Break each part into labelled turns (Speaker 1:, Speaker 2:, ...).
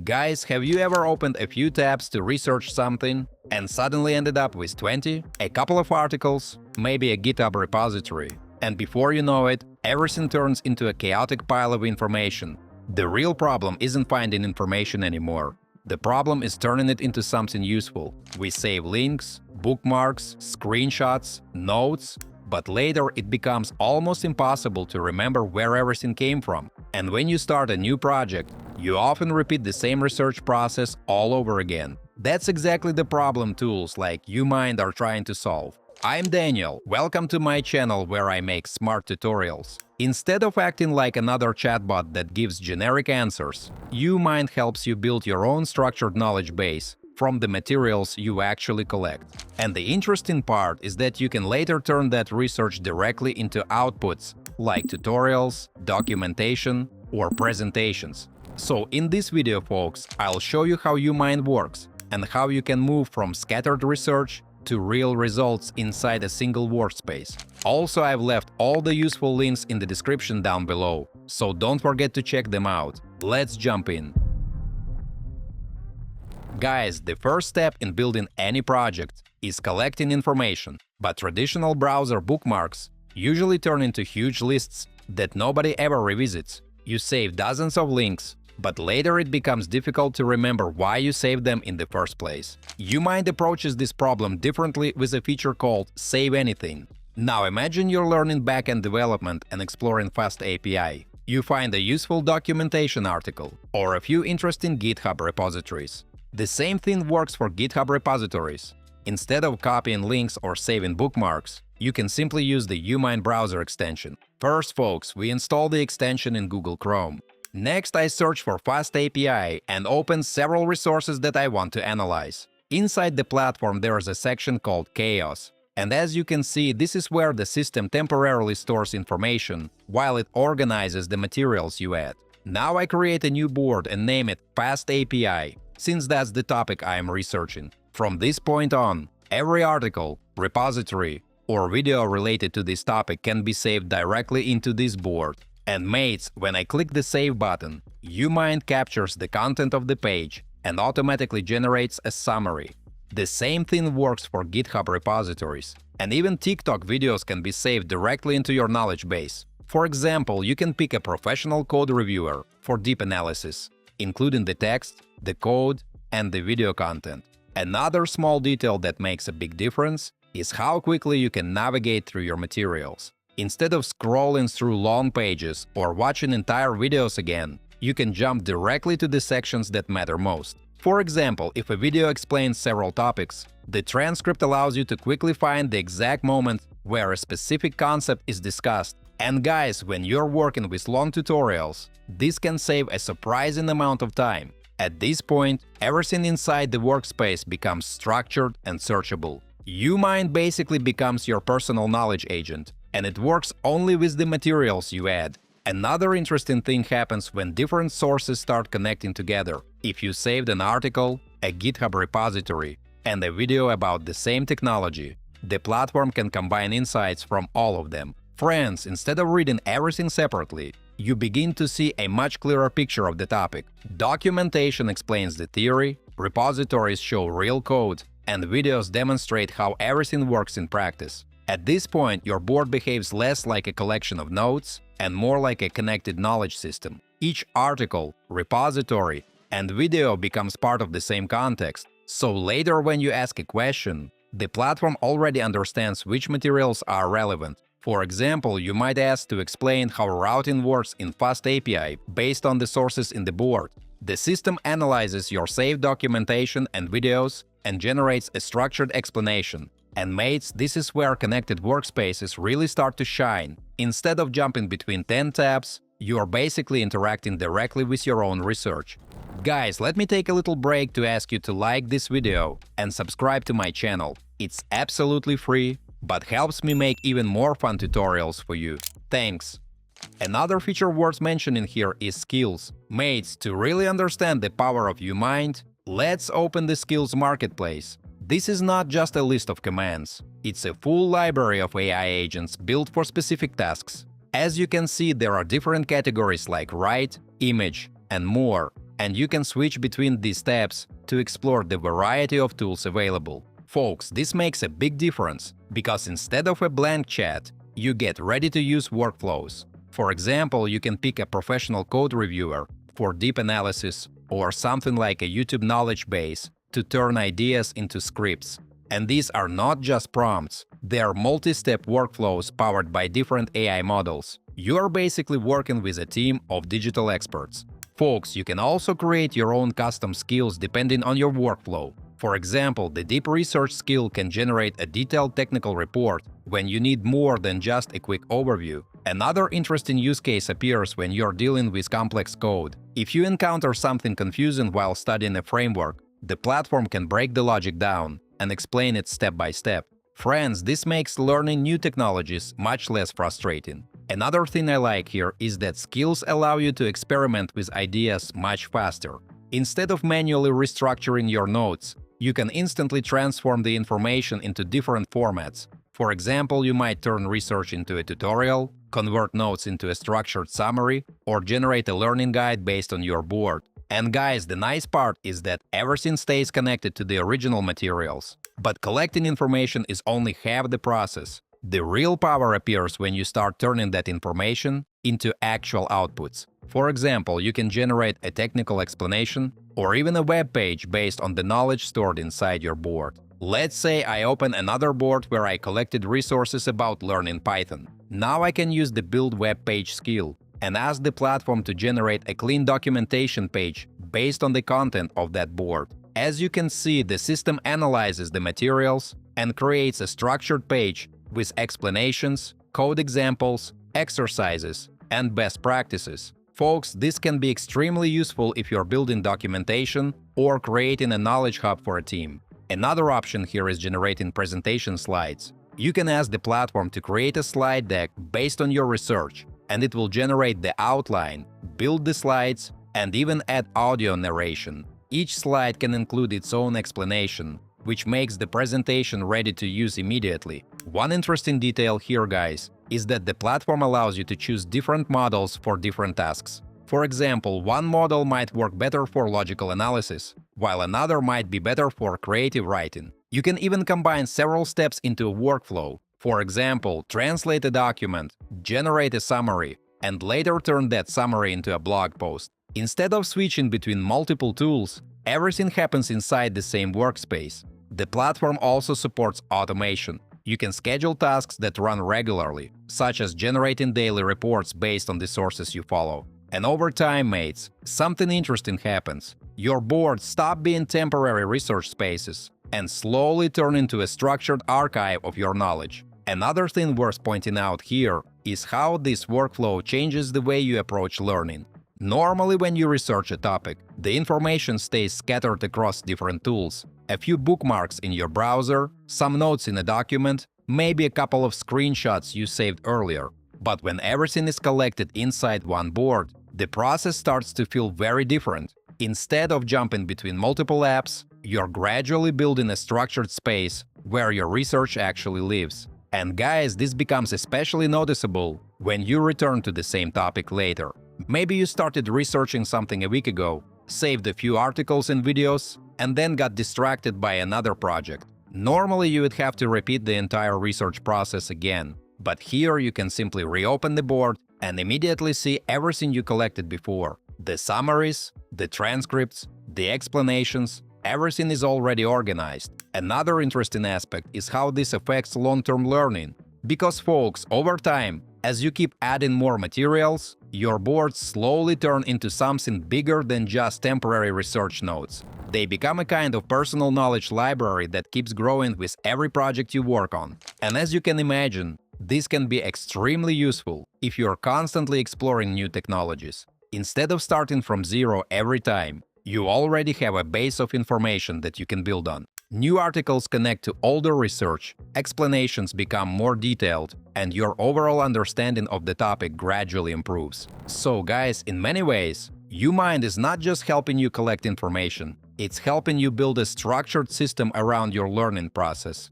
Speaker 1: Guys, have you ever opened a few tabs to research something and suddenly ended up with 20, a couple of articles, maybe a GitHub repository, and before you know it, everything turns into a chaotic pile of information? The real problem isn't finding information anymore. The problem is turning it into something useful. We save links, bookmarks, screenshots, notes, but later it becomes almost impossible to remember where everything came from. And when you start a new project, you often repeat the same research process all over again. That's exactly the problem tools like YouMind are trying to solve. I'm Daniel, welcome to my channel where I make smart tutorials. Instead of acting like another chatbot that gives generic answers, YouMind helps you build your own structured knowledge base from the materials you actually collect. And the interesting part is that you can later turn that research directly into outputs like tutorials, documentation, or presentations. So in this video, folks, I'll show you how YouMind works and how you can move from scattered research to real results inside a single workspace. Also, I've left all the useful links in the description down below, so don't forget to check them out. Let's jump in. Guys, the first step in building any project is collecting information, but traditional browser bookmarks usually turn into huge lists that nobody ever revisits. You save dozens of links, but later it becomes difficult to remember why you saved them in the first place. YouMind approaches this problem differently with a feature called Save Anything. Now imagine you're learning backend development and exploring Fast API. You find a useful documentation article or a few interesting GitHub repositories. The same thing works for GitHub repositories. Instead of copying links or saving bookmarks, you can simply use the YouMind browser extension. First, folks, we install the extension in Google Chrome. Next, I search for Fast API and open several resources that I want to analyze. Inside the platform, there is a section called Chaos. And as you can see, this is where the system temporarily stores information while it organizes the materials you add. Now I create a new board and name it Fast API, since that's the topic I am researching. From this point on, every article, repository, or video related to this topic can be saved directly into this board. And mates, when I click the Save button, YouMind captures the content of the page and automatically generates a summary. The same thing works for GitHub repositories. And even TikTok videos can be saved directly into your knowledge base. For example, you can pick a professional code reviewer for deep analysis, including the text, the code, and the video content. Another small detail that makes a big difference is how quickly you can navigate through your materials. Instead of scrolling through long pages or watching entire videos again, you can jump directly to the sections that matter most. For example, if a video explains several topics, the transcript allows you to quickly find the exact moment where a specific concept is discussed. And guys, when you're working with long tutorials, this can save a surprising amount of time. At this point, everything inside the workspace becomes structured and searchable. YouMind basically becomes your personal knowledge agent, and it works only with the materials you add. Another interesting thing happens when different sources start connecting together. If you saved an article, a GitHub repository, and a video about the same technology, the platform can combine insights from all of them. Friends, instead of reading everything separately, you begin to see a much clearer picture of the topic. Documentation explains the theory, repositories show real code, and videos demonstrate how everything works in practice. At this point, your board behaves less like a collection of notes and more like a connected knowledge system. Each article, repository, and video becomes part of the same context, so later when you ask a question, the platform already understands which materials are relevant. For example, you might ask to explain how routing works in Fast API based on the sources in the board. The system analyzes your saved documentation and videos and generates a structured explanation. And mates, this is where connected workspaces really start to shine. Instead of jumping between 10 tabs, you are basically interacting directly with your own research. Guys, let me take a little break to ask you to like this video and subscribe to my channel. It's absolutely free, but helps me make even more fun tutorials for you. Thanks! Another feature worth mentioning here is skills. Mates, to really understand the power of YouMind, let's open the skills marketplace. This is not just a list of commands. It's a full library of AI agents built for specific tasks. As you can see, there are different categories like write, image, and more. and you can switch between these tabs to explore the variety of tools available. Folks, this makes a big difference, because instead of a blank chat, you get ready-to-use workflows. For example, you can pick a professional code reviewer for deep analysis, or something like a YouTube knowledge base to turn ideas into scripts. And these are not just prompts, they are multi-step workflows powered by different AI models. You are basically working with a team of digital experts. Folks, you can also create your own custom skills depending on your workflow. For example, the deep research skill can generate a detailed technical report when you need more than just a quick overview. Another interesting use case appears when you're dealing with complex code. If you encounter something confusing while studying a framework, the platform can break the logic down and explain it step by step. Friends, this makes learning new technologies much less frustrating. Another thing I like here is that skills allow you to experiment with ideas much faster. Instead of manually restructuring your notes, you can instantly transform the information into different formats. For example, you might turn research into a tutorial, convert notes into a structured summary, or generate a learning guide based on your board. And guys, the nice part is that everything stays connected to the original materials. But collecting information is only half the process. The real power appears when you start turning that information into actual outputs. For example, you can generate a technical explanation or even a web page based on the knowledge stored inside your board. Let's say I open another board where I collected resources about learning Python. Now I can use the build web page skill and ask the platform to generate a clean documentation page based on the content of that board. As you can see, the system analyzes the materials and creates a structured page with explanations, code examples, exercises, and best practices. Folks, this can be extremely useful if you're building documentation or creating a knowledge hub for a team. Another option here is generating presentation slides. You can ask the platform to create a slide deck based on your research, and it will generate the outline, build the slides, and even add audio narration. Each slide can include its own explanation, which makes the presentation ready to use immediately. One interesting detail here, guys, is that the platform allows you to choose different models for different tasks. For example, one model might work better for logical analysis, while another might be better for creative writing. You can even combine several steps into a workflow. For example, translate a document, generate a summary, and later turn that summary into a blog post. Instead of switching between multiple tools, everything happens inside the same workspace. The platform also supports automation. You can schedule tasks that run regularly, such as generating daily reports based on the sources you follow. And over time, mates, something interesting happens. Your boards stop being temporary research spaces and slowly turn into a structured archive of your knowledge. Another thing worth pointing out here is how this workflow changes the way you approach learning. Normally, when you research a topic, the information stays scattered across different tools. A few bookmarks in your browser, some notes in a document, maybe a couple of screenshots you saved earlier. But when everything is collected inside one board, the process starts to feel very different. Instead of jumping between multiple apps, you're gradually building a structured space where your research actually lives. And guys, this becomes especially noticeable when you return to the same topic later. Maybe you started researching something a week ago, saved a few articles and videos, and then got distracted by another project. Normally, you would have to repeat the entire research process again, but here you can simply reopen the board and immediately see everything you collected before. The summaries, the transcripts, the explanations, everything is already organized. Another interesting aspect is how this affects long-term learning. Because folks, over time, as you keep adding more materials, your boards slowly turn into something bigger than just temporary research notes. They become a kind of personal knowledge library that keeps growing with every project you work on. And as you can imagine, this can be extremely useful if you're constantly exploring new technologies. Instead of starting from zero every time, you already have a base of information that you can build on. New articles connect to older research, explanations become more detailed, and your overall understanding of the topic gradually improves. So guys, in many ways, YouMind is not just helping you collect information, it's helping you build a structured system around your learning process.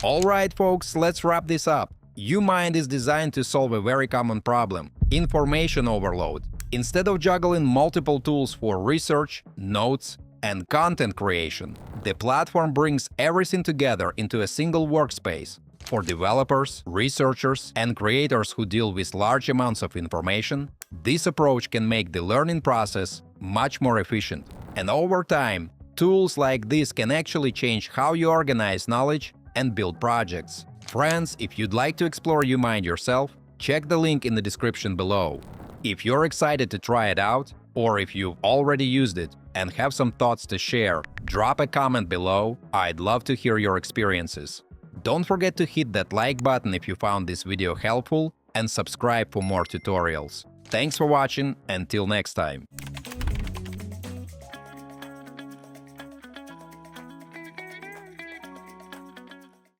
Speaker 1: Alright folks, let's wrap this up. YouMind is designed to solve a very common problem – information overload. Instead of juggling multiple tools for research, notes, and content creation, the platform brings everything together into a single workspace. For developers, researchers, and creators who deal with large amounts of information, this approach can make the learning process much more efficient. And over time, tools like this can actually change how you organize knowledge and build projects. Friends, if you'd like to explore YouMind yourself, check the link in the description below. If you're excited to try it out, or if you've already used it and have some thoughts to share, drop a comment below. I'd love to hear your experiences. Don't forget to hit that like button if you found this video helpful and subscribe for more tutorials. Thanks for watching, until next time.